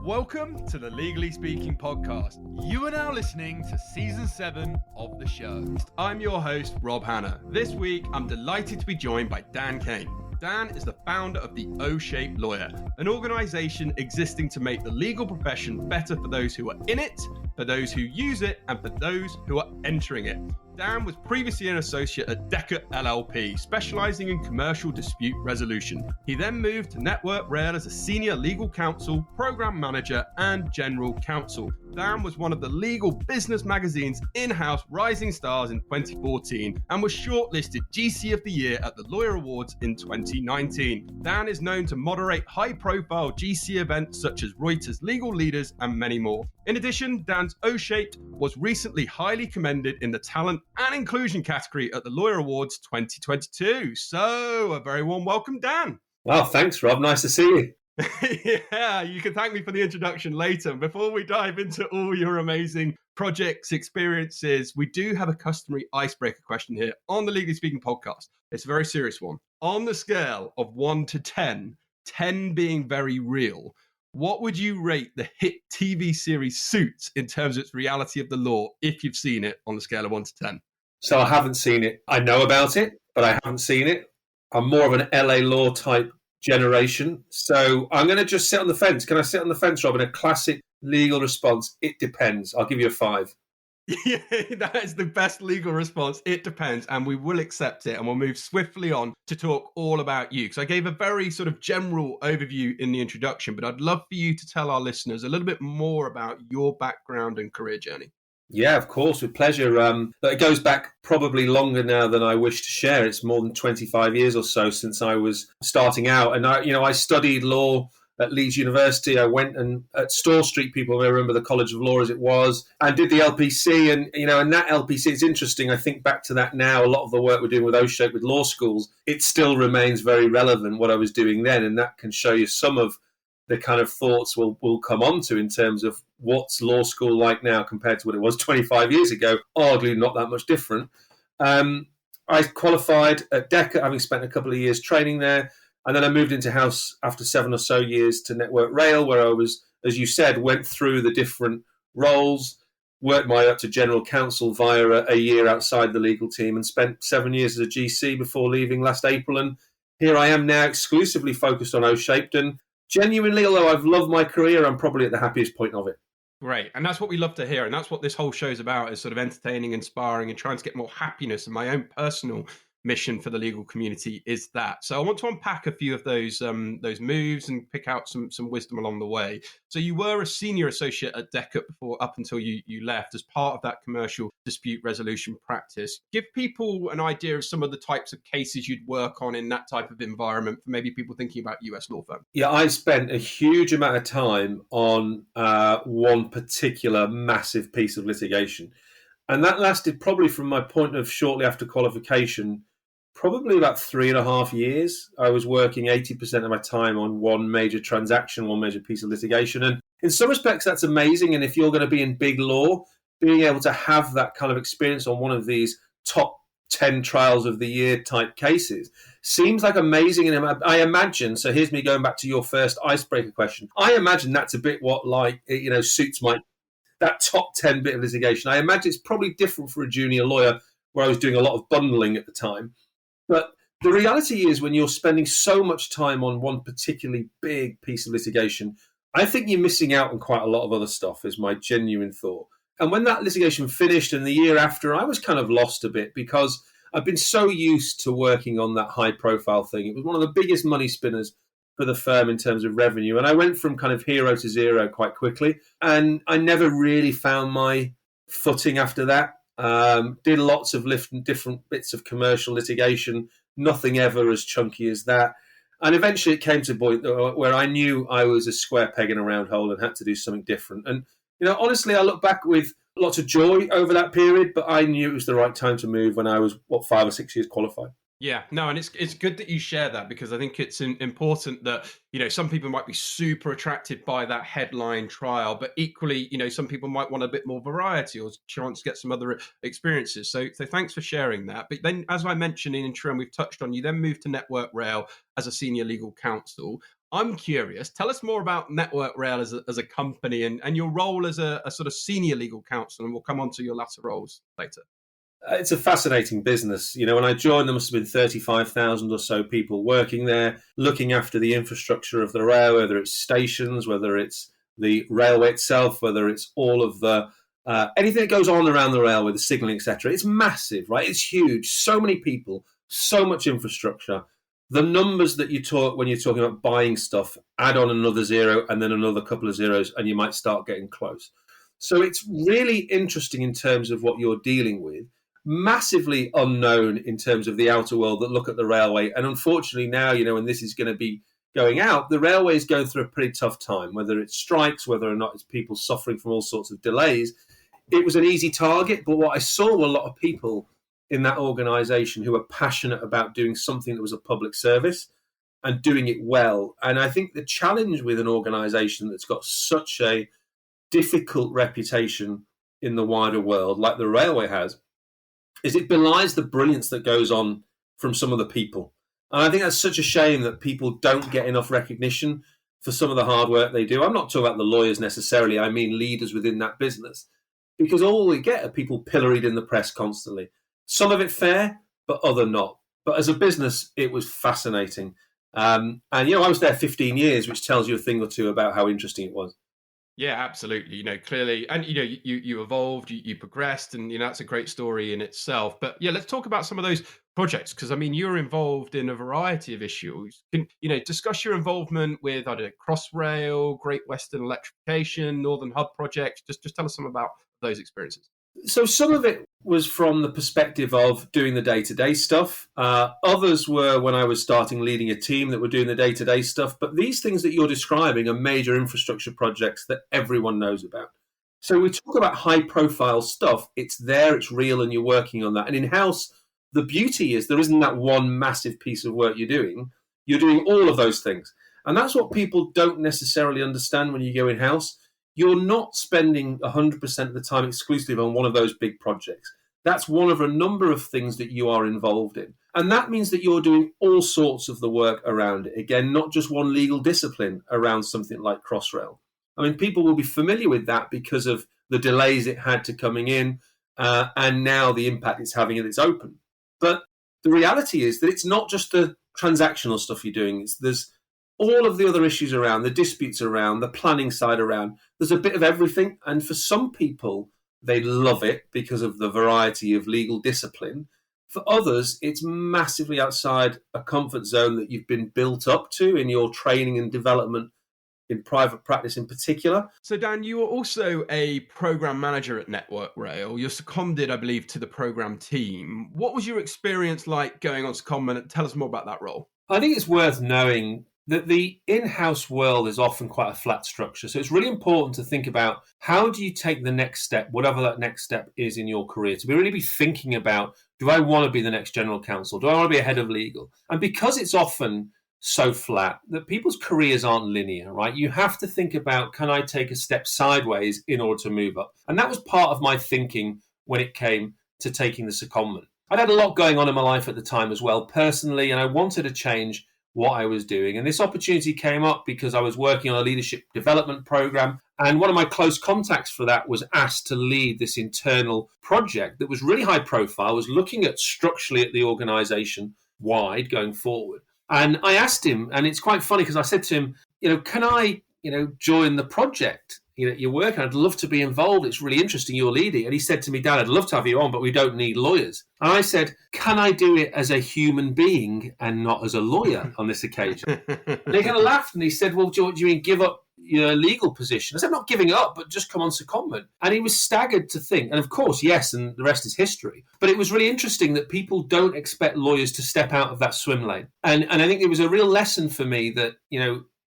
Welcome to the Legally Speaking podcast. You are now listening to season 7 of the show. I'm your host, Rob Hanna. This week, I'm delighted to be joined by Dan Kayne. Dan is the founder of the 𝐬𝐻𝐸 Lawyer, an organisation existing to make the legal profession better for those who are in it, for those who use it, and for those who are entering it. Dan was previously an associate at 𝐥𝐢𝐬𝐬 LLP, specialising in commercial dispute resolution. He then moved to Network Rail as a senior legal counsel, programme manager, and general counsel. Dan was one of the Legal Business Magazine's in-house rising stars in 2014 and was shortlisted GC of the Year at the Lawyer Awards in 2019. Dan is known to moderate high-profile GC events such as Reuters Legal Leaders and many more. In addition, Dan's 𝐬𝐻𝐸 was recently highly commended in the Talent and Inclusion category at the Lawyer Awards 2022. So, a very warm welcome, Dan. Well, thanks, Rob. Nice to see you. Yeah, you can thank me for the introduction later. Before we dive into all your amazing projects, experiences, we do have a customary icebreaker question here on the Legally Speaking podcast. It's a very serious one. On the scale of 1 to 10, 10 being very real, what would you rate the hit TV series Suits in terms of its reality of the law, if you've seen it, on the scale of 1 to 10? So I haven't seen it. I know about it, but I haven't seen it. I'm more of an LA law type generation. So I'm going to just sit on the fence. Can I sit on the fence, Rob? In a classic legal response, it depends. I'll give you a 5. Yeah, that is the best legal response. It depends, and we will accept it, and we'll move swiftly on to talk all about you. Because I gave a very sort of general overview in the introduction, but I'd love for you to tell our listeners a little bit more about your background and career journey. Yeah, of course, with pleasure. But it goes back probably longer now than I wish to share. It's more than 25 years or so since I was starting out, and I studied law at Leeds University. I went and at Store Street, people may remember the College of Law as it was, and did the LPC. And, and that LPC, it's interesting. I think back to that now, a lot of the work we're doing with 𝐬𝐻𝐸 with law schools, it still remains very relevant, what I was doing then. And that can show you some of the kind of thoughts we'll come on to in terms of what's law school like now compared to what it was 25 years ago. Arguably not that much different. I qualified at 𝐥𝐢𝐬𝐬, having spent a couple of years training there. And then I moved into house after 7 or so years to Network Rail, where I was, as you said, went through the different roles, worked my way up to general counsel via a year outside the legal team, and spent 7 years as a GC before leaving last April. And here I am now exclusively focused on 𝐬𝐻𝐸. And genuinely, although I've loved my career, I'm probably at the happiest point of it. Great. And that's what we love to hear. And that's what this whole show is about, is sort of entertaining, inspiring, and trying to get more happiness. And my own personal mission for the legal community is that. So I want to unpack a few of those moves and pick out some wisdom along the way. So you were a senior associate at 𝐥𝐢𝐬𝐬 before, up until you left, as part of that commercial dispute resolution practice. Give people an idea of some of the types of cases you'd work on in that type of environment for maybe people thinking about US law firms. Yeah, I spent a huge amount of time on one particular massive piece of litigation. And that lasted probably from my point of shortly after qualification, probably about 3.5 years. I was working 80% of my time on one major transaction, one major piece of litigation. And in some respects, that's amazing. And if you're going to be in big law, being able to have that kind of experience on one of these top 10 trials of the year type cases seems like amazing. And I imagine, so here's me going back to your first icebreaker question. I imagine that's a bit what, like, Suits might, that top 10 bit of litigation. I imagine it's probably different for a junior lawyer, where I was doing a lot of bundling at the time. But the reality is, when you're spending so much time on one particularly big piece of litigation, I think you're missing out on quite a lot of other stuff, is my genuine thought. And when that litigation finished, and the year after, I was kind of lost a bit, because I've been so used to working on that high profile thing. It was one of the biggest money spinners for the firm in terms of revenue. And I went from kind of hero to zero quite quickly. And I never really found my footing after that. Did lots of different bits of commercial litigation, nothing ever as chunky as that. And eventually it came to a point where I knew I was a square peg in a round hole and had to do something different. And, honestly, I look back with lots of joy over that period, but I knew it was the right time to move when I was, 5 or 6 years qualified. Yeah, no, and it's good that you share that, because I think it's important that, some people might be super attracted by that headline trial, but equally, some people might want a bit more variety or chance to get some other experiences. So thanks for sharing that. But then, as I mentioned in intro, and we've touched on, you then moved to Network Rail as a senior legal counsel. I'm curious. Tell us more about Network Rail as a company and your role as a sort of senior legal counsel, and we'll come on to your latter roles later. It's a fascinating business. When I joined, there must have been 35,000 or so people working there, looking after the infrastructure of the rail, whether it's stations, whether it's the railway itself, whether it's all of the anything that goes on around the railway, the signalling, etc. It's massive, right? It's huge. So many people, so much infrastructure. The numbers that you talk when you're talking about buying stuff, add on another zero and then another couple of zeros, and you might start getting close. So it's really interesting in terms of what you're dealing with. Massively unknown in terms of the outer world that look at the railway. And unfortunately now, when this is going to be going out, the railway is going through a pretty tough time, whether it's strikes, whether or not it's people suffering from all sorts of delays. It was an easy target, but what I saw were a lot of people in that organisation who were passionate about doing something that was a public service and doing it well. And I think the challenge with an organisation that's got such a difficult reputation in the wider world, like the railway has, is it belies the brilliance that goes on from some of the people. And I think that's such a shame that people don't get enough recognition for some of the hard work they do. I'm not talking about the lawyers necessarily, I mean leaders within that business. Because all we get are people pilloried in the press constantly. Some of it fair, but other not. But as a business, it was fascinating. And, I was there 15 years, which tells you a thing or two about how interesting it was. Yeah, absolutely. Clearly, and you evolved, you progressed, and that's a great story in itself. But yeah, let's talk about some of those projects, because you're involved in a variety of issues. Can discuss your involvement with Crossrail, Great Western Electrification, Northern Hub projects? Just tell us some about those experiences. So some of it was from the perspective of doing the day-to-day stuff. Others were when I was starting leading a team that were doing the day-to-day stuff. But these things that you're describing are major infrastructure projects that everyone knows about. So we talk about high-profile stuff. It's there, it's real, and you're working on that. And in-house, the beauty is there isn't that one massive piece of work you're doing. You're doing all of those things. And that's what people don't necessarily understand when you go in-house. You're not spending 100% of the time exclusively on one of those big projects. That's one of a number of things that you are involved in. And that means that you're doing all sorts of the work around it. Again, not just one legal discipline around something like Crossrail. People will be familiar with that because of the delays it had to coming in and now the impact it's having at its open. But the reality is that it's not just the transactional stuff you're doing. There's all of the other issues around, the disputes around, the planning side around. There's a bit of everything. And for some people, they love it because of the variety of legal discipline. For others, it's massively outside a comfort zone that you've been built up to in your training and development in private practice in particular. So Dan, you were also a program manager at Network Rail. You're seconded, I believe, to the program team. What was your experience like going on secondment? Tell us more about that role. I think it's worth knowing that the in-house world is often quite a flat structure. So it's really important to think about how do you take the next step, whatever that next step is in your career, to really be thinking about, do I want to be the next general counsel? Do I want to be a head of legal? And because it's often so flat, that people's careers aren't linear, right? You have to think about, can I take a step sideways in order to move up? And that was part of my thinking when it came to taking the secondment. I'd had a lot going on in my life at the time as well, personally, and I wanted to change what I was doing. And this opportunity came up because I was working on a leadership development program. And one of my close contacts for that was asked to lead this internal project that was really high profile, was looking at structurally at the organization wide going forward. And I asked him, and it's quite funny because I said to him, can I, join the project? You're working, I'd love to be involved. It's really interesting, you're leading. And he said to me, Dad, I'd love to have you on, but we don't need lawyers. And I said, can I do it as a human being and not as a lawyer on this occasion? And he kind of laughed and he said, well, do you mean give up your legal position? I said, I'm not giving up, but just come on secondment. And he was staggered to think, and of course, yes, and the rest is history. But it was really interesting that people don't expect lawyers to step out of that swim lane. And I think it was a real lesson for me that,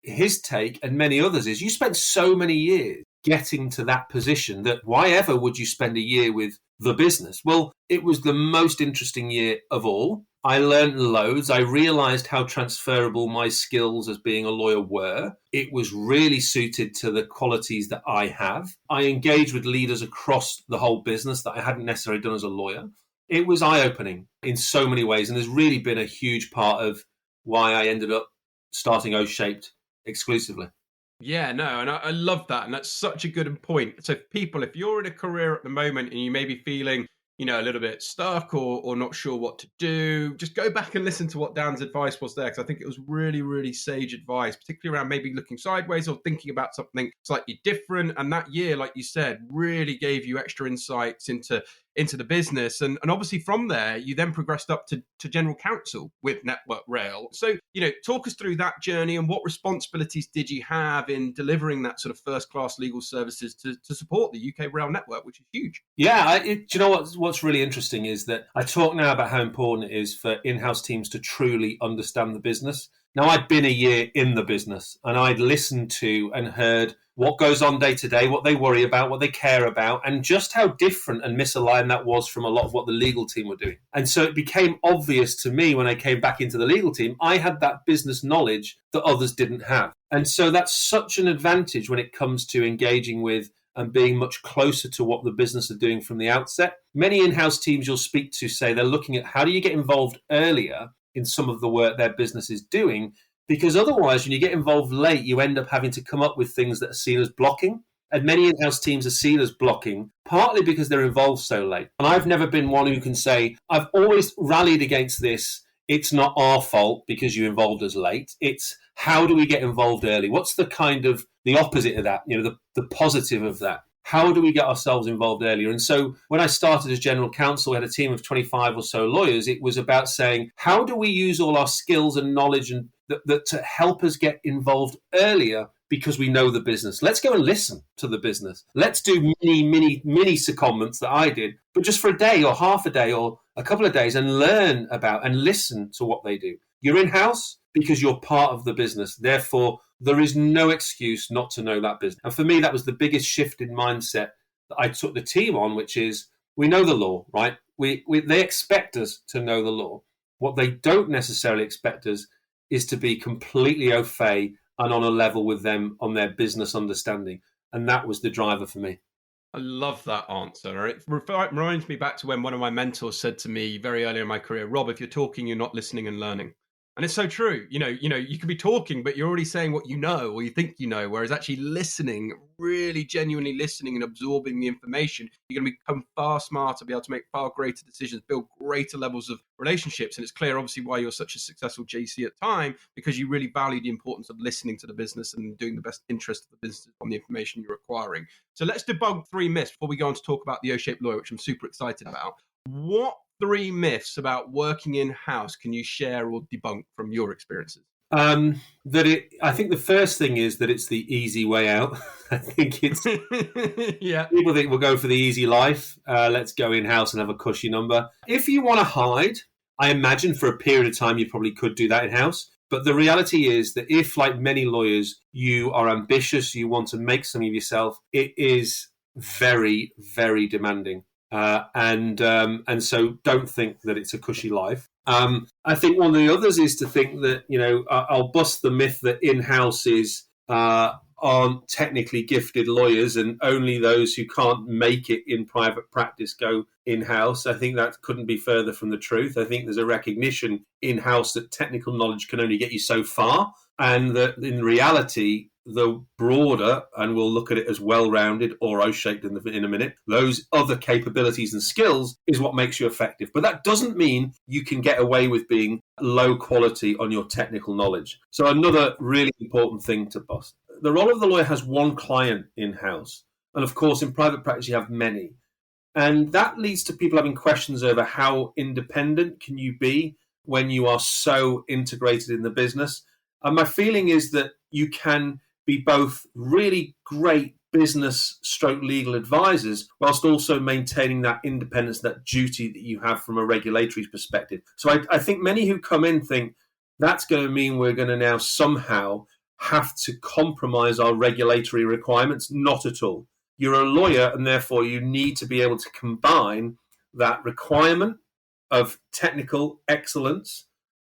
his take and many others is you spent so many years getting to that position that why ever would you spend a year with the business? Well, it was the most interesting year of all. I learned loads. I realized how transferable my skills as being a lawyer were. It was really suited to the qualities that I have. I engaged with leaders across the whole business that I hadn't necessarily done as a lawyer. It was eye-opening in so many ways and has really been a huge part of why I ended up starting 𝐬𝐡𝐵 exclusively. Yeah, no, and I love that. And that's such a good point. So, people, if you're in a career at the moment and you may be feeling, a little bit stuck or not sure what to do, just go back and listen to what Dan's advice was there. Because I think it was really, really sage advice, particularly around maybe looking sideways or thinking about something slightly different. And that year, like you said, really gave you extra insights into the business. And obviously from there, you then progressed up to general counsel with Network Rail. So, talk us through that journey and what responsibilities did you have in delivering that sort of first-class legal services to support the UK rail network, which is huge. Yeah, do you know what's really interesting is that I talk now about how important it is for in-house teams to truly understand the business. Now, I'd been a year in the business and I'd listened to and heard what goes on day to day, what they worry about, what they care about, and just how different and misaligned that was from a lot of what the legal team were doing. And so it became obvious to me when I came back into the legal team, I had that business knowledge that others didn't have. And so that's such an advantage when it comes to engaging with and being much closer to what the business are doing from the outset. Many in-house teams you'll speak to say they're looking at how do you get involved earlier in some of the work their business is doing, because otherwise, when you get involved late, you end up having to come up with things that are seen as blocking. And many in-house teams are seen as blocking, partly because they're involved so late. And I've never been one who can say, I've always rallied against this. It's not our fault because you involved us late. It's how do we get involved early? What's the kind of the opposite of that? The positive of that. How do we get ourselves involved earlier? And so when I started as general counsel, we had a team of 25 or so lawyers. It was about saying, how do we use all our skills and knowledge and that to help us get involved earlier because we know the business? Let's go and listen to the business. Let's do mini secondments that I did, but just for a day or half a day or a couple of days and learn about and listen to what they do. You're in-house because you're part of the business. Therefore, there is no excuse not to know that business. And for me, that was the biggest shift in mindset that I took the team on, which is we know the law, right? They expect us to know the law. What they don't necessarily expect us is to be completely au fait and on a level with them on their business understanding. And that was the driver for me. I love that answer. It reminds me back to when one of my mentors said to me very early in my career, Rob, if you're talking, you're not listening and learning. And it's so true. You could be talking, but you're already saying what you know or you think you know, whereas actually listening, really genuinely listening and absorbing the information, you're going to become far smarter, be able to make far greater decisions, build greater levels of relationships. And it's clear, obviously, why you're such a successful GC at the time, because you really value the importance of listening to the business and doing the best interest of the business on the information you're acquiring. So let's debunk 3 myths before we go on to talk about the O-shaped lawyer, which I'm super excited about. What 3 myths about working in-house can you share or debunk from your experiences? I think the first thing is that it's the easy way out. I think it's yeah. People think we'll go for the easy life. Let's go in-house and have a cushy number. If you want to hide, I imagine for a period of time you probably could do that in-house. But the reality is that if, like many lawyers, you are ambitious, you want to make something of yourself, it is very, very demanding. And so don't think that it's a cushy life. I think one of the others is to think that, I'll bust the myth that in-house aren't technically gifted lawyers and only those who can't make it in private practice go in-house. I think that couldn't be further from the truth. I think there's a recognition in-house that technical knowledge can only get you so far, and that in reality, the broader, and we'll look at it as well-rounded or O-shaped in a minute, those other capabilities and skills is what makes you effective. But that doesn't mean you can get away with being low quality on your technical knowledge. So another really important thing to bust. The role of the lawyer has one client in-house. And of course, in private practice, you have many. And that leads to people having questions over how independent can you be when you are so integrated in the business. And my feeling is that you can be both really great business stroke legal advisors whilst also maintaining that independence, that duty that you have from a regulatory perspective. So I think many who come in think that's going to mean we're going to now somehow have to compromise our regulatory requirements. Not at all. You're a lawyer and therefore you need to be able to combine that requirement of technical excellence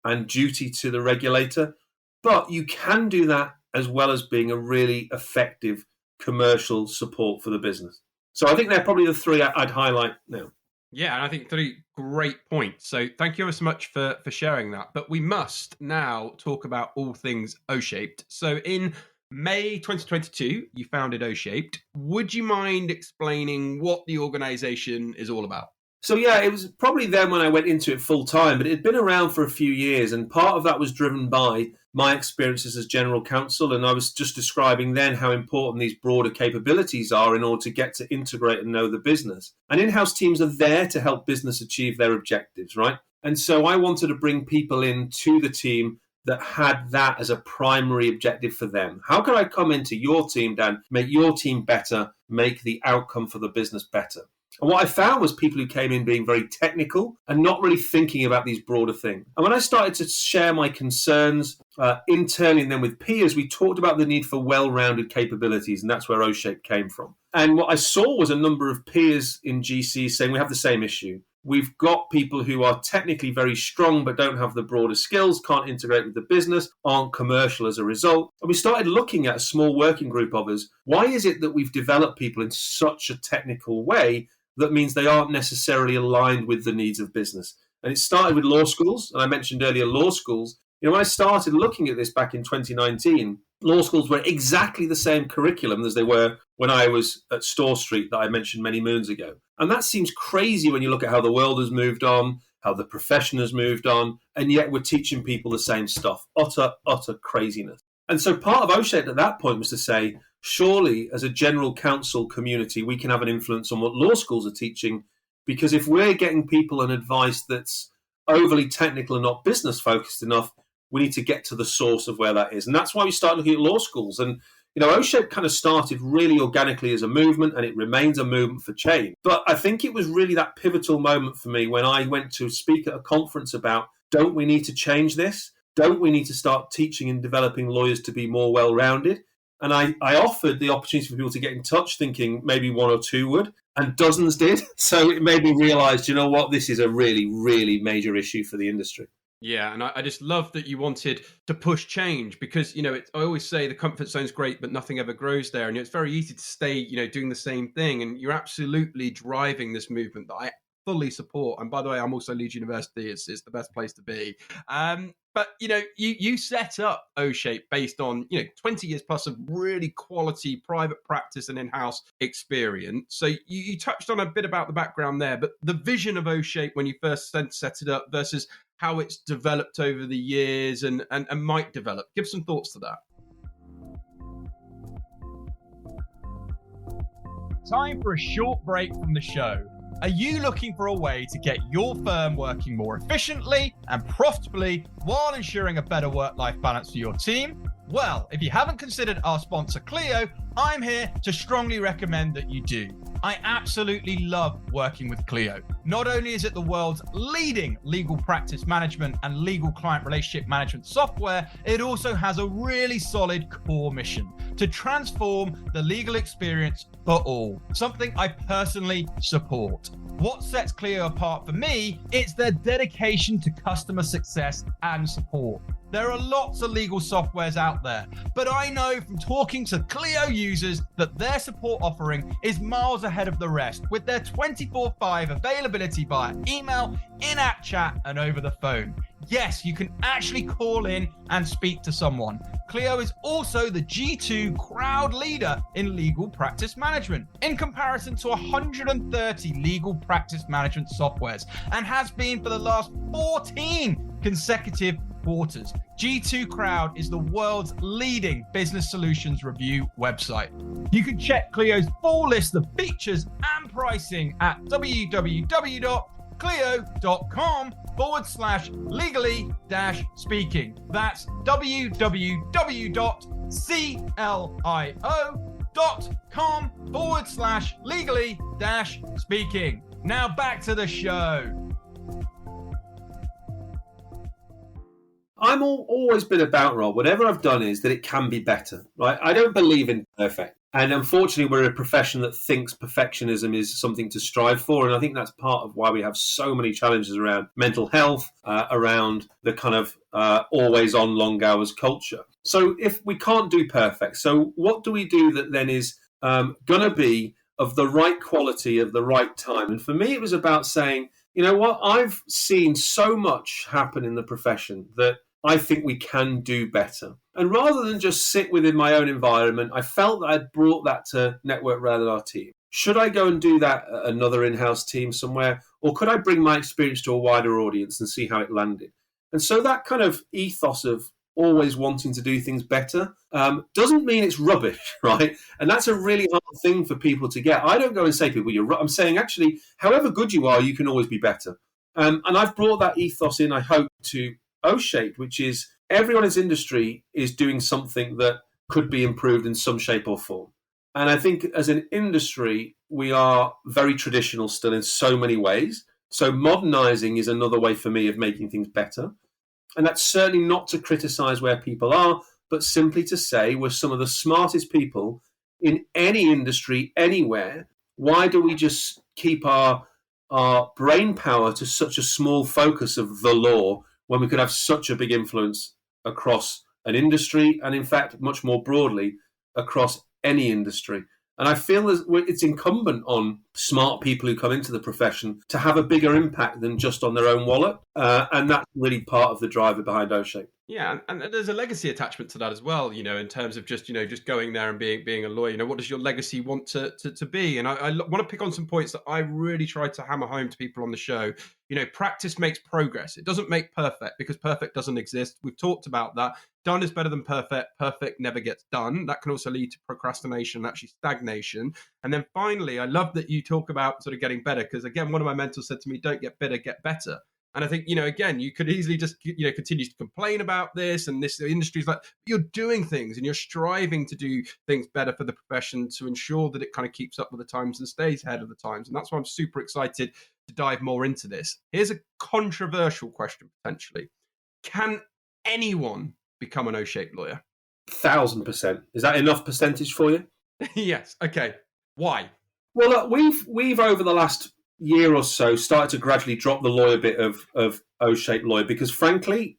and duty to the regulator, but you can do that as well as being a really effective commercial support for the business. So I think they're probably the 3 I'd highlight now. Yeah, and I think three great points. So thank you ever so much for sharing that. But we must now talk about all things 𝐬𝐻𝐸𝐻𝑡ed. So in May 2022, you founded 𝐬𝐻𝐸𝐻𝐸𝐻𝐸𝐻𝐸𝐻. Would you mind explaining what the organization is all about? So yeah, it was probably then when I went into it full time, but it had been around for a few years, and part of that was driven by my experiences as general counsel, and I was just describing then how important these broader capabilities are in order to get to integrate and know the business. And in-house teams are there to help business achieve their objectives, right? And so I wanted to bring people into the team that had that as a primary objective for them. How can I come into your team, Dan, make your team better, make the outcome for the business better? And what I found was people who came in being very technical and not really thinking about these broader things. And when I started to share my concerns internally and then with peers, we talked about the need for well-rounded capabilities, and that's where 𝐬𝐻𝐸𝐻𝐸𝐻 came from. And what I saw was a number of peers in GC saying we have the same issue. We've got people who are technically very strong but don't have the broader skills, can't integrate with the business, aren't commercial as a result. And we started looking at a small working group of us. Why is it that we've developed people in such a technical way that means they aren't necessarily aligned with the needs of business? And it started with law schools, and I mentioned earlier law schools. You know, when I started looking at this back in 2019, law schools were exactly the same curriculum as they were when I was at Store Street that I mentioned many moons ago. And that seems crazy when you look at how the world has moved on, how the profession has moved on, and yet we're teaching people the same stuff. Utter craziness. And so part of 𝐬𝐻𝐸𝐻𝐸𝐻 at that point was to say, surely as a general counsel community, we can have an influence on what law schools are teaching, because if we're getting people an advice that's overly technical and not business focused enough, we need to get to the source of where that is. And that's why we started looking at law schools. And, you know, 𝐬𝐻𝐸𝐻 kind of started really organically as a movement, and it remains a movement for change. But I think it was really that pivotal moment for me when I went to speak at a conference about, don't we need to change this? Don't we need to start teaching and developing lawyers to be more well-rounded? And I offered the opportunity for people to get in touch, thinking maybe one or two would, and dozens did. So it made me realize, you know what, this is a really, really major issue for the industry. Yeah, and I just love that you wanted to push change because, you know, I always say the comfort zone's great, but nothing ever grows there. And it's very easy to stay, you know, doing the same thing. And you're absolutely driving this movement that I fully support. And by the way, I'm also Leeds University. It's the best place to be. But, you know, you set up 𝐬𝐻𝐸𝐻 based on, you know, 20 years plus of really quality private practice and in-house experience. So you touched on a bit about the background there, but the vision of 𝐬𝐻𝐸𝐻 when you first set it up versus how it's developed over the years and might develop. Give some thoughts to that. Time for a short break from the show. Are you looking for a way to get your firm working more efficiently and profitably while ensuring a better work-life balance for your team? Well, if you haven't considered our sponsor 𝐤𝐢𝐬𝐬, I'm here to strongly recommend that you do. I absolutely love working with 𝐤𝐢𝐬𝐬. Not only is it the world's leading legal practice management and legal client relationship management software, it also has a really solid core mission to transform the legal experience for all, something I personally support. What sets 𝐤𝐢𝐬𝐬 apart for me is their dedication to customer success and support. There are lots of legal softwares out there, but I know from talking to 𝐤𝐢𝐬𝐬 users that their support offering is miles ahead of the rest with their 24/5 availability via email, in-app chat, and over the phone. Yes, you can actually call in and speak to someone. 𝐤𝐢𝐬𝐬 is also the G2 crowd leader in legal practice management in comparison to 130 legal practice management softwares and has been for the last 14 consecutive quarters. G2 Crowd is the world's leading business solutions review website. You can check 𝐤𝐢𝐬𝐬's full list of features and pricing at www.𝐤𝐢𝐬𝐬.com/legally-speaking. That's www.clio.com/legally-speaking. Now back to the show. I'm always been about, Rob, whatever I've done is that it can be better, right? I don't believe in perfect. And unfortunately, we're a profession that thinks perfectionism is something to strive for. And I think that's part of why we have so many challenges around mental health, around the kind of always on long hours culture. So if we can't do perfect, so what do we do that then is going to be of the right quality, of the right time. And for me, it was about saying, you know what, I've seen so much happen in the profession that I think we can do better. And rather than just sit within my own environment, I felt that I'd brought that to Network Rail and our team. Should I go and do that at another in-house team somewhere? Or could I bring my experience to a wider audience and see how it landed? And so that kind of ethos of always wanting to do things better doesn't mean it's rubbish, right? And that's a really hard thing for people to get. I don't go and say to people, I'm saying, actually, however good you are, you can always be better. And I've brought that ethos in, I hope, to 𝐬𝐻, which is everyone in this industry is doing something that could be improved in some shape or form. And I think as an industry, we are very traditional still in so many ways. So modernizing is another way for me of making things better. And that's certainly not to criticize where people are, but simply to say we're some of the smartest people in any industry, anywhere. Why do we just keep our brain power to such a small focus of the law when we could have such a big influence across an industry and, in fact, much more broadly across any industry? And I feel it's incumbent on smart people who come into the profession to have a bigger impact than just on their own wallet. And that's really part of the driver behind 𝐬𝐻. Yeah, and there's a legacy attachment to that as well, in terms of just, just going there and being a lawyer. What does your legacy want to be? And I want to pick on some points that I really try to hammer home to people on the show. Practice makes progress. It doesn't make perfect, because perfect doesn't exist. We've talked about that. Done is better than perfect. Perfect never gets done. That can also lead to procrastination, actually stagnation. And then finally, I love that you talk about sort of getting better, because again, one of my mentors said to me, don't get bitter, get better. And I think, again, you could easily just, continue to complain about this, and this industry's like, you're doing things and you're striving to do things better for the profession to ensure that it kind of keeps up with the times and stays ahead of the times. And that's why I'm super excited to dive more into this. Here's a controversial question, potentially. Can anyone become an 𝐬𝐻 lawyer? 1,000%. Is that enough percentage for you? Yes. Okay. Why? Well, look, we've over the last year or so started to gradually drop the lawyer bit of 𝐬𝐻 lawyer, because frankly,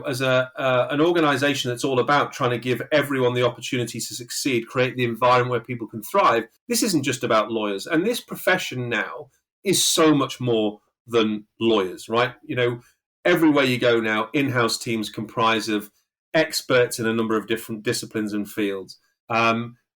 as an organization that's all about trying to give everyone the opportunity to succeed, create the environment where people can thrive, this isn't just about lawyers. And this profession now is so much more than lawyers, right? Everywhere you go now, in-house teams comprise of experts in a number of different disciplines and fields.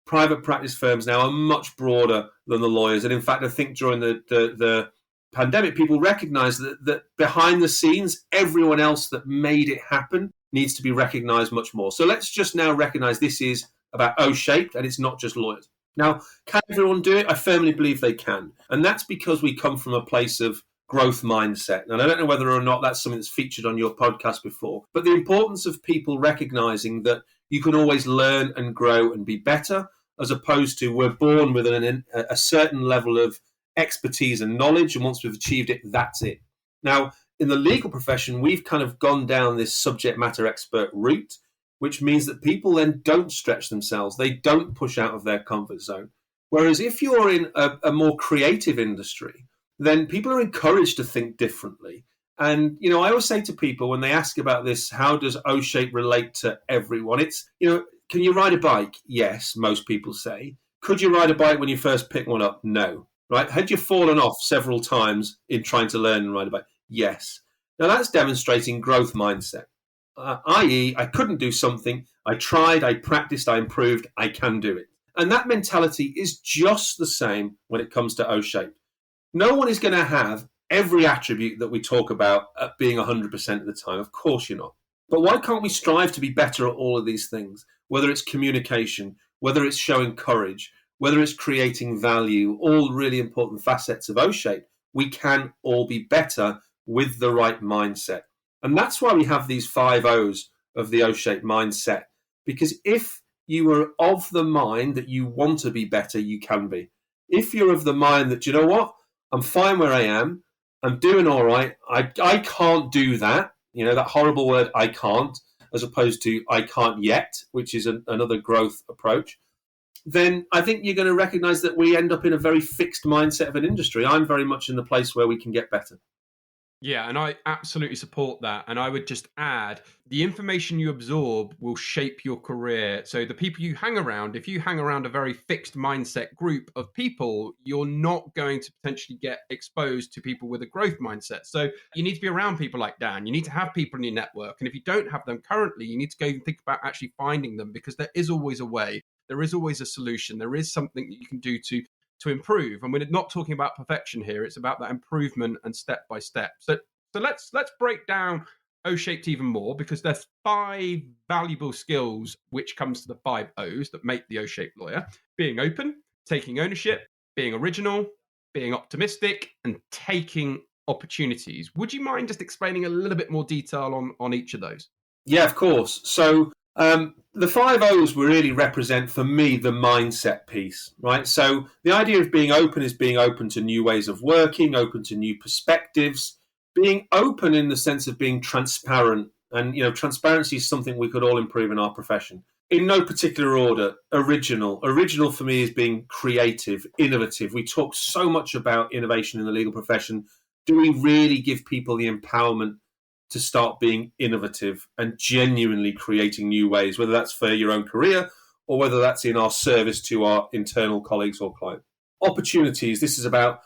Private practice firms now are much broader than the lawyers. And in fact, I think during the pandemic, people recognized that behind the scenes, everyone else that made it happen needs to be recognized much more. So let's just now recognize this is about 𝐬𝐻, and it's not just lawyers. Now, can everyone do it? I firmly believe they can. And that's because we come from a place of growth mindset. And I don't know whether or not that's something that's featured on your podcast before, but the importance of people recognizing that you can always learn and grow and be better, as opposed to we're born with a certain level of expertise and knowledge, and once we've achieved it, that's it. Now, in the legal profession, we've kind of gone down this subject matter expert route, which means that people then don't stretch themselves. They don't push out of their comfort zone. Whereas if you're in a more creative industry, then people are encouraged to think differently. And, I always say to people when they ask about this, how does 𝐬𝐻 relate to everyone? It's, can you ride a bike? Yes, most people say. Could you ride a bike when you first pick one up? No. Right? Had you fallen off several times in trying to learn and ride a bike? Yes. Now that's demonstrating growth mindset, i.e. I couldn't do something, I tried, I practiced, I improved, I can do it. And that mentality is just the same when it comes to 𝐬𝐻. No one is going to have every attribute that we talk about at being 100% of the time. Of course you're not. But why can't we strive to be better at all of these things? Whether it's communication, whether it's showing courage, whether it's creating value, all really important facets of 𝐬𝐻, we can all be better with the right mindset. And that's why we have these 5 O's of the 𝐬𝐻 mindset. Because if you are of the mind that you want to be better, you can be. If you're of the mind that, you know what, I'm fine where I am, I'm doing all right, I can't do that, that horrible word, I can't, as opposed to I can't yet, which is another growth approach, then I think you're going to recognize that we end up in a very fixed mindset of an industry. I'm very much in the place where we can get better. Yeah, and I absolutely support that. And I would just add the information you absorb will shape your career. So, the people you hang around, if you hang around a very fixed mindset group of people, you're not going to potentially get exposed to people with a growth mindset. So, you need to be around people like Dan. You need to have people in your network. And if you don't have them currently, you need to go and think about actually finding them, because there is always a way. There is always a solution. There is something that you can do to improve. And we're not talking about perfection here. It's about that improvement and step by step. So let's break down O-shaped even more, because there's 5 valuable skills which comes to the 5 O's that make the O-shaped lawyer: being open, taking ownership, being original, being optimistic, and taking opportunities. Would you mind just explaining a little bit more detail on each of those? Yeah, of course. So the 5 O's really represent, for me, the mindset piece, right? So the idea of being open is being open to new ways of working, open to new perspectives, being open in the sense of being transparent. And, transparency is something we could all improve in our profession. In no particular order: original. Original for me is being creative, innovative. We talk so much about innovation in the legal profession. Do we really give people the empowerment to start being innovative and genuinely creating new ways, whether that's for your own career or whether that's in our service to our internal colleagues or clients? Opportunities. This is about,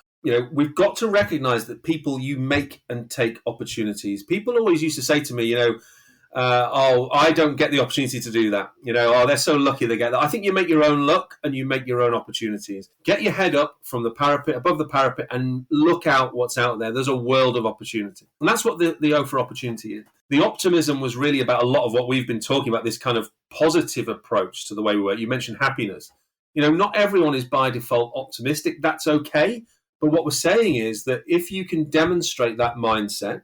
we've got to recognize that people, you make and take opportunities. People always used to say to me, I don't get the opportunity to do that. They're so lucky they get that. I think you make your own luck and you make your own opportunities. Get your head up from the parapet, above the parapet, and look out what's out there. There's a world of opportunity. And that's what the O for opportunity is. The optimism was really about a lot of what we've been talking about, this kind of positive approach to the way we work. You mentioned happiness. Not everyone is by default optimistic. That's okay. But what we're saying is that if you can demonstrate that mindset,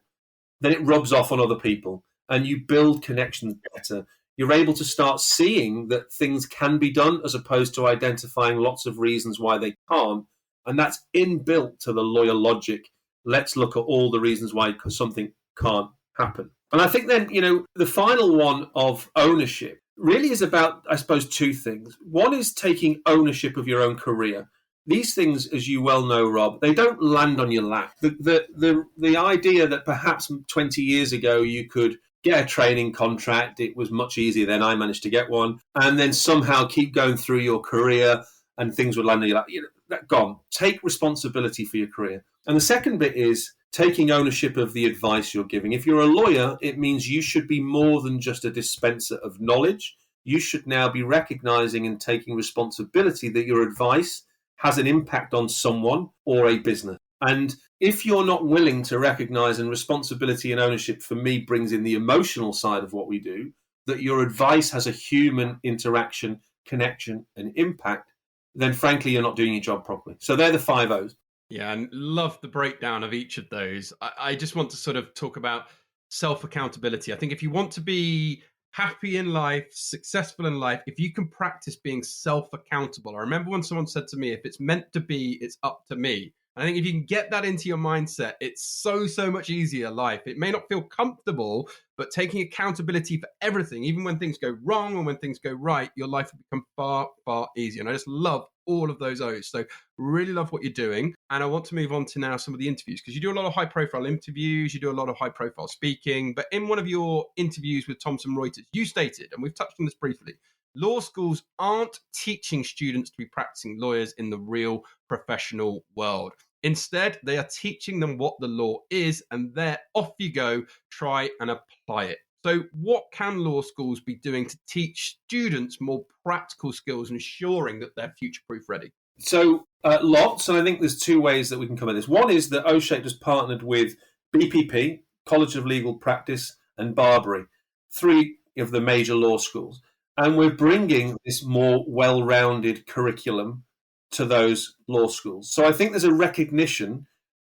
then it rubs off on other people and you build connections better. You're able to start seeing that things can be done as opposed to identifying lots of reasons why they can't. And that's inbuilt to the lawyer logic. Let's look at all the reasons why something can't happen. And I think then, the final one of ownership really is about, I suppose, 2 things. One is taking ownership of your own career. These things, as you well know, Rob, they don't land on your lap. The idea that perhaps 20 years ago you could get a training contract, it was much easier then. I managed to get one, and then somehow keep going through your career and things would land on your lap. That gone. Take responsibility for your career. And the second bit is taking ownership of the advice you're giving. If you're a lawyer, it means you should be more than just a dispenser of knowledge. You should now be recognizing and taking responsibility that your advice has an impact on someone or a business. And if you're not willing to recognize, and responsibility and ownership for me brings in the emotional side of what we do, that your advice has a human interaction, connection, and impact, then frankly, you're not doing your job properly. So they're the 5 O's. Yeah, and love the breakdown of each of those. I just want to sort of talk about self-accountability. I think if you want to be happy in life, successful in life, if you can practice being self-accountable. I remember when someone said to me, if it's meant to be, it's up to me. And I think if you can get that into your mindset, it's so much easier life. It may not feel comfortable, but taking accountability for everything, even when things go wrong and when things go right, your life will become far easier. And I just love all of those O's. So really love what you're doing. And I want to move on to now some of the interviews, because you do a lot of high profile interviews, you do a lot of high profile speaking. But in one of your interviews with Thomson Reuters, you stated, and we've touched on this briefly, law schools aren't teaching students to be practicing lawyers in the real professional world. Instead, they are teaching them what the law is, and there, off you go, try and apply it. So what can law schools be doing to teach students more practical skills, ensuring that they're future-proof ready? So lots, and I think there's 2 ways that we can come at this. One is that O-shaped has partnered with BPP, College of Legal Practice, and Barbary, 3 of the major law schools. And we're bringing this more well-rounded curriculum to those law schools. So I think there's a recognition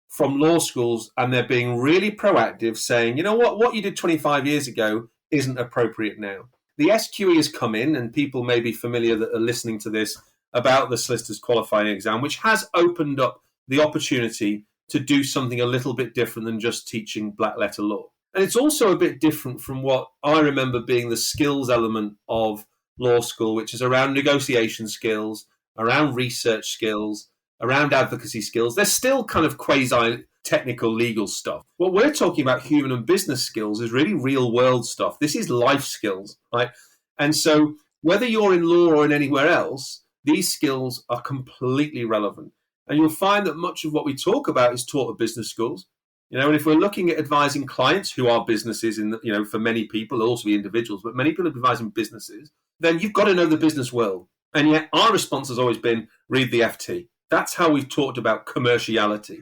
from law schools, and they're being really proactive, saying, you know what you did 25 years ago isn't appropriate now. The SQE has come in, and people may be familiar that are listening to this about the solicitor's qualifying exam, which has opened up the opportunity to do something a little bit different than just teaching black letter law. And it's also a bit different from what I remember being the skills element of law school, which is around negotiation skills, around research skills, around advocacy skills. They're still kind of quasi technical legal stuff. What we're talking about, human and business skills, is really real world stuff. This is life skills, right? And so whether you're in law or in anywhere else, these skills are completely relevant. And you'll find that much of what we talk about is taught at business schools. And if we're looking at advising clients who are businesses, for many people, also be individuals, but many people are advising businesses, then you've got to know the business world. And yet our response has always been, read the FT. That's how we've talked about commerciality.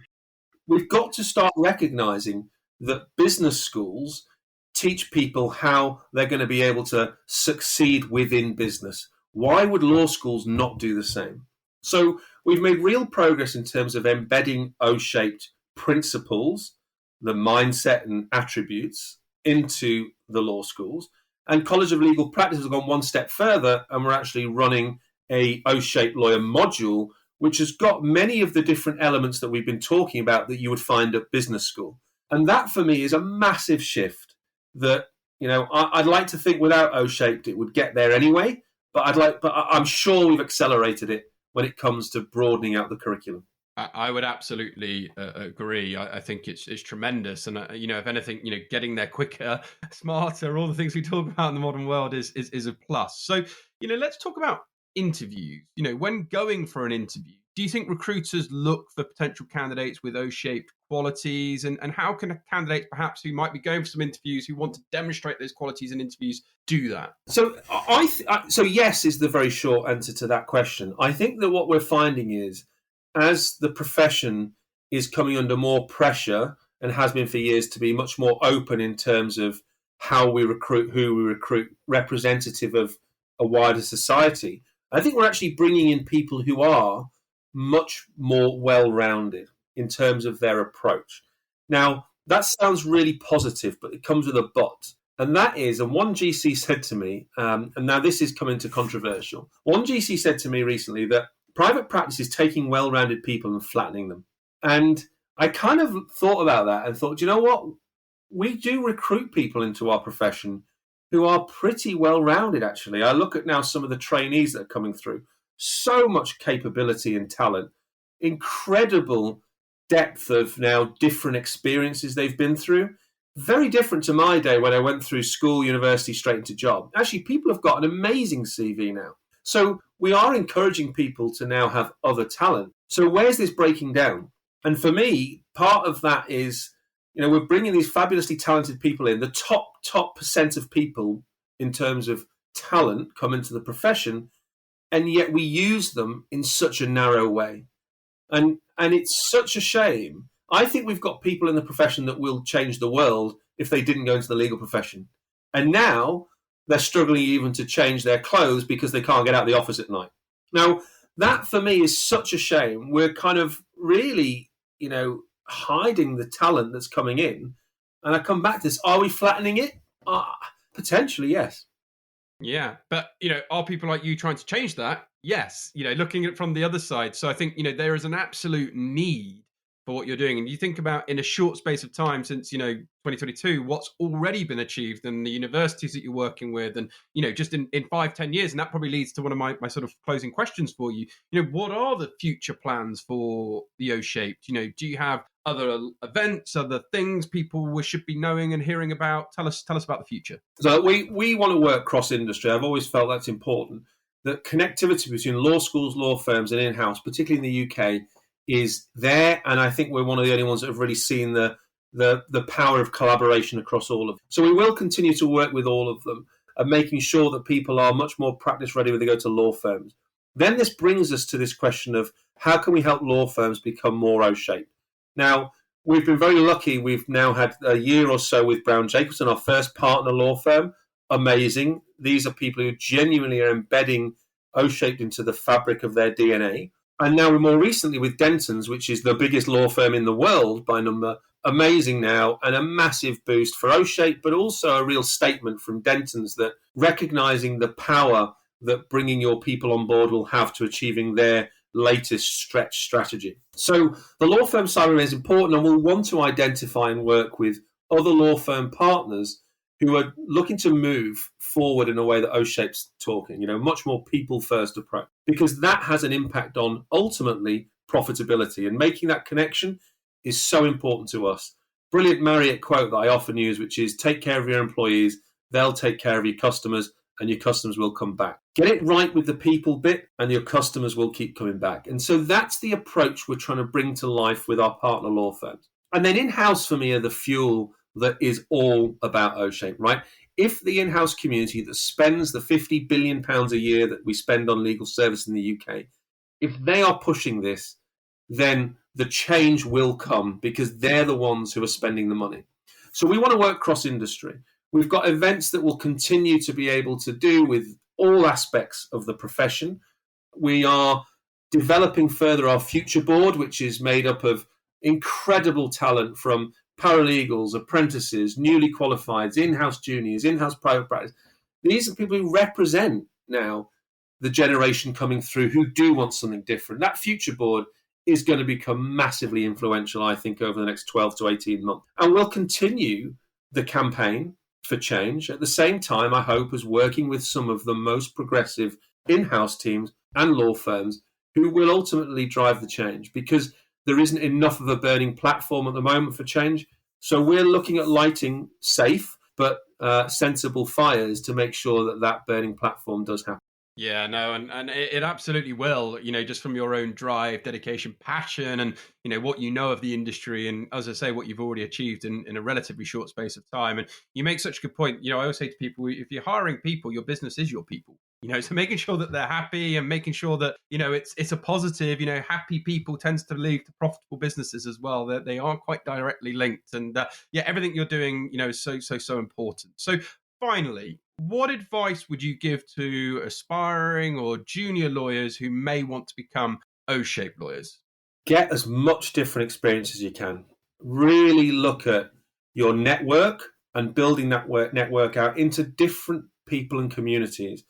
We've got to start recognizing that business schools teach people how they're going to be able to succeed within business. Why would law schools not do the same? So we've made real progress in terms of embedding O-shaped principles, the mindset and attributes into the law schools. And College of Legal Practice has gone one step further, and we're actually running a O-shaped lawyer module, which has got many of the different elements that we've been talking about that you would find at business school. And that for me is a massive shift that, I'd like to think without O-shaped it would get there anyway, but I'm sure we've accelerated it when it comes to broadening out the curriculum. I would absolutely agree. I think it's tremendous, and if anything, getting there quicker, smarter, all the things we talk about in the modern world is a plus. So, let's talk about interviews. When going for an interview, do you think recruiters look for potential candidates with O-shaped qualities, and how can candidates perhaps who might be going for some interviews who want to demonstrate those qualities in interviews do that? So so yes is the very short answer to that question. I think that what we're finding is, as the profession is coming under more pressure and has been for years to be much more open in terms of how we recruit, who we recruit, representative of a wider society, I think we're actually bringing in people who are much more well-rounded in terms of their approach. Now, that sounds really positive, but it comes with a but. And that is, and one GC said to me, and now this is coming to controversial, one GC said to me recently that private practice is taking well-rounded people and flattening them. And I kind of thought about that and thought, you know what? We do recruit people into our profession who are pretty well-rounded, actually. I look at now some of the trainees that are coming through. So much capability and talent, incredible depth of now different experiences they've been through. Very different to my day when I went through school, university, straight into job. Actually, people have got an amazing CV now. So we are encouraging people to now have other talent. So where's this breaking down? And for me, part of that is, we're bringing these fabulously talented people in. The top percent of people in terms of talent come into the profession, and yet we use them in such a narrow way. And it's such a shame. I think we've got people in the profession that will change the world if they didn't go into the legal profession. And now they're struggling even to change their clothes because they can't get out of the office at night. Now, that for me is such a shame. We're kind of really, hiding the talent that's coming in. And I come back to this, are we flattening it? Potentially, yes. Yeah, but, are people like you trying to change that? Yes, looking at it from the other side. So I think, there is an absolute need for what you're doing. And you think about in a short space of time since, 2022, what's already been achieved and the universities that you're working with and, just in 5-10 years. And that probably leads to one of my sort of closing questions for you. What are the future plans for the O-shaped? Do you have other events, other things people should be knowing and hearing about? Tell us about the future. So we want to work cross-industry. I've always felt that's important. That connectivity between law schools, law firms and in-house, particularly in the UK, is there, and I think we're one of the only ones that have really seen the power of collaboration across all of them. So we will continue to work with all of them and making sure that people are much more practice ready when they go to law firms. Then this brings us to this question of how can we help law firms become more O-shaped? Now, we've been very lucky. We've now had a year or so with Brown Jacobson, our first partner law firm. Amazing. These are people who genuinely are embedding O-shaped into the fabric of their DNA. And now more recently with Denton's, which is the biggest law firm in the world by number, amazing now, and a massive boost for O-shaped, but also a real statement from Denton's that recognizing the power that bringing your people on board will have to achieving their latest stretch strategy. So the law firm side remains important, and we'll want to identify and work with other law firm partners who are looking to move forward in a way that O-shape's talking, much more people-first approach, because that has an impact on, ultimately, profitability. And making that connection is so important to us. Brilliant Marriott quote that I often use, which is take care of your employees, they'll take care of your customers, and your customers will come back. Get it right with the people bit, and your customers will keep coming back. And so that's the approach we're trying to bring to life with our partner law firms. And then in-house for me are the fuel that is all about 𝐬𝐻, right? If the in-house community that spends the £50 billion a year that we spend on legal service in the UK, if they are pushing this, then the change will come because they're the ones who are spending the money. So we want to work cross-industry. We've got events that will continue to be able to do with all aspects of the profession. We are developing further our future board, which is made up of incredible talent from paralegals, apprentices, newly qualified, in-house juniors, in-house private practice. These are people who represent now the generation coming through who do want something different. That future board is going to become massively influential, I think, over the next 12 to 18 months. And we'll continue the campaign for change at the same time, I hope, as working with some of the most progressive in-house teams and law firms who will ultimately drive the change, because there isn't enough of a burning platform at the moment for change. So we're looking at lighting safe but sensible fires to make sure that that burning platform does happen. Yeah, no, and it absolutely will, just from your own drive, dedication, passion, and, what you know of the industry. And as I say, what you've already achieved in a relatively short space of time. And you make such a good point. I always say to people, if you're hiring people, your business is your people. So making sure that they're happy and making sure that, it's a positive, happy people tends to lead to profitable businesses as well. That they aren't quite directly linked. And everything you're doing, is so important. So finally, what advice would you give to aspiring or junior lawyers who may want to become 𝐬𝐻 lawyers? Get as much different experience as you can. Really look at your network and building that network out into different people and communities.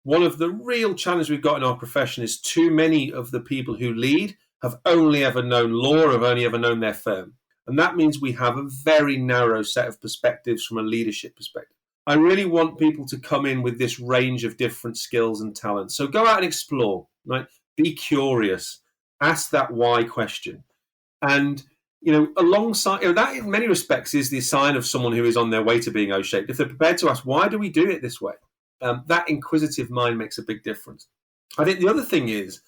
One of the real challenges we've got in our profession is too many of the people who lead have only ever known law, have only ever known their firm. And that means we have a very narrow set of perspectives from a leadership perspective. I really want people to come in with this range of different skills and talents. So go out and explore, right? Be curious, ask that why question. And, alongside that, in many respects, is the sign of someone who is on their way to being 𝐬𝐻. If they're prepared to ask, why do we do it this way? That inquisitive mind makes a big difference. I think the other thing is,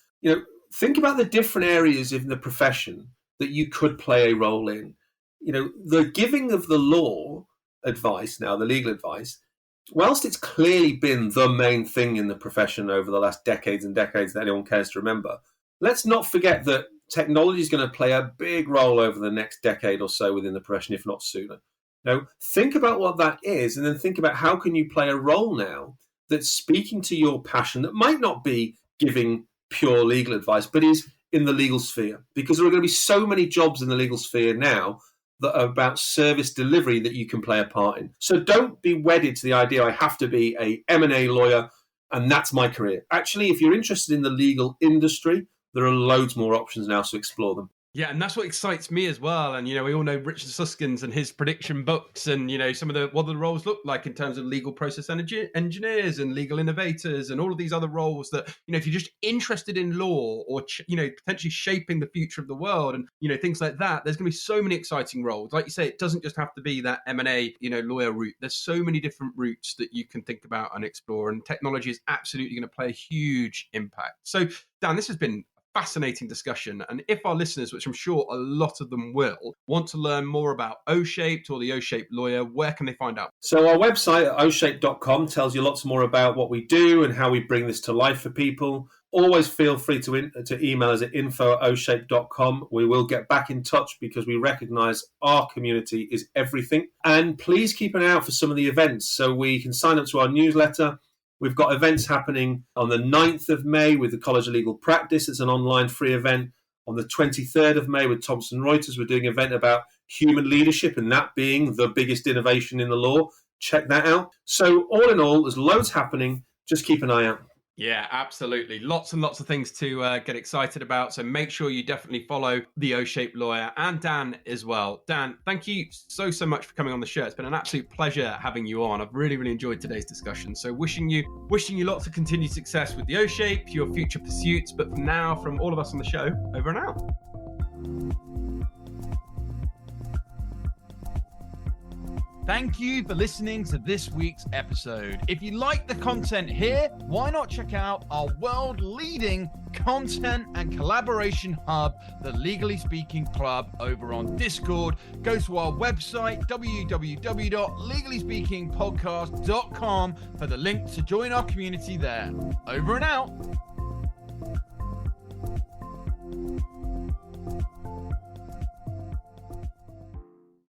think about the different areas in the profession that you could play a role in. The giving of the law advice now, the legal advice, whilst it's clearly been the main thing in the profession over the last decades and decades that anyone cares to remember, let's not forget that technology is going to play a big role over the next decade or so within the profession, if not sooner. Think about what that is, and then think about how can you play a role now that's speaking to your passion that might not be giving pure legal advice, but is in the legal sphere. Because there are going to be so many jobs in the legal sphere now that are about service delivery that you can play a part in. So don't be wedded to the idea I have to be a M&A lawyer and that's my career. Actually, if you're interested in the legal industry, there are loads more options now, so explore them. Yeah, and that's what excites me as well. And, we all know Richard Susskind's and his prediction books and, some of what the roles look like in terms of legal process engineers and legal innovators and all of these other roles that, if you're just interested in law or, potentially shaping the future of the world and, things like that, there's going to be so many exciting roles. Like you say, it doesn't just have to be that M&A, lawyer route. There's so many different routes that you can think about and explore. And technology is absolutely going to play a huge impact. So, Dan, this has been fascinating discussion. And if our listeners, which I'm sure a lot of them will, want to learn more about 𝐬𝐻 or the 𝐬𝐻 lawyer, where can they find out? So our website at 𝐬𝐻.com tells you lots more about what we do and how we bring this to life for people. Always feel free to email us at info@𝐬𝐻.com. We will get back in touch because we recognise our community is everything. And please keep an eye out for some of the events so we can sign up to our newsletter. We've got events happening on the 9th of May with the College of Legal Practice. It's an online free event. On the 23rd of May with Thomson Reuters, we're doing an event about human leadership and that being the biggest innovation in the law. Check that out. So all in all, there's loads happening. Just keep an eye out. Yeah, absolutely. Lots and lots of things to get excited about. So make sure you definitely follow the 𝐬𝐻 lawyer and Dan as well. Dan, thank you so much for coming on the show. It's been an absolute pleasure having you on. I've really enjoyed today's discussion. So wishing you lots of continued success with the 𝐬𝐻, your future pursuits. But for now, from all of us on the show, over and out. Thank you for listening to this week's episode. If you like the content here, why not check out our world-leading content and collaboration hub, the Legally Speaking Club, over on Discord. Go to our website, www.legallyspeakingpodcast.com, for the link to join our community there. Over and out.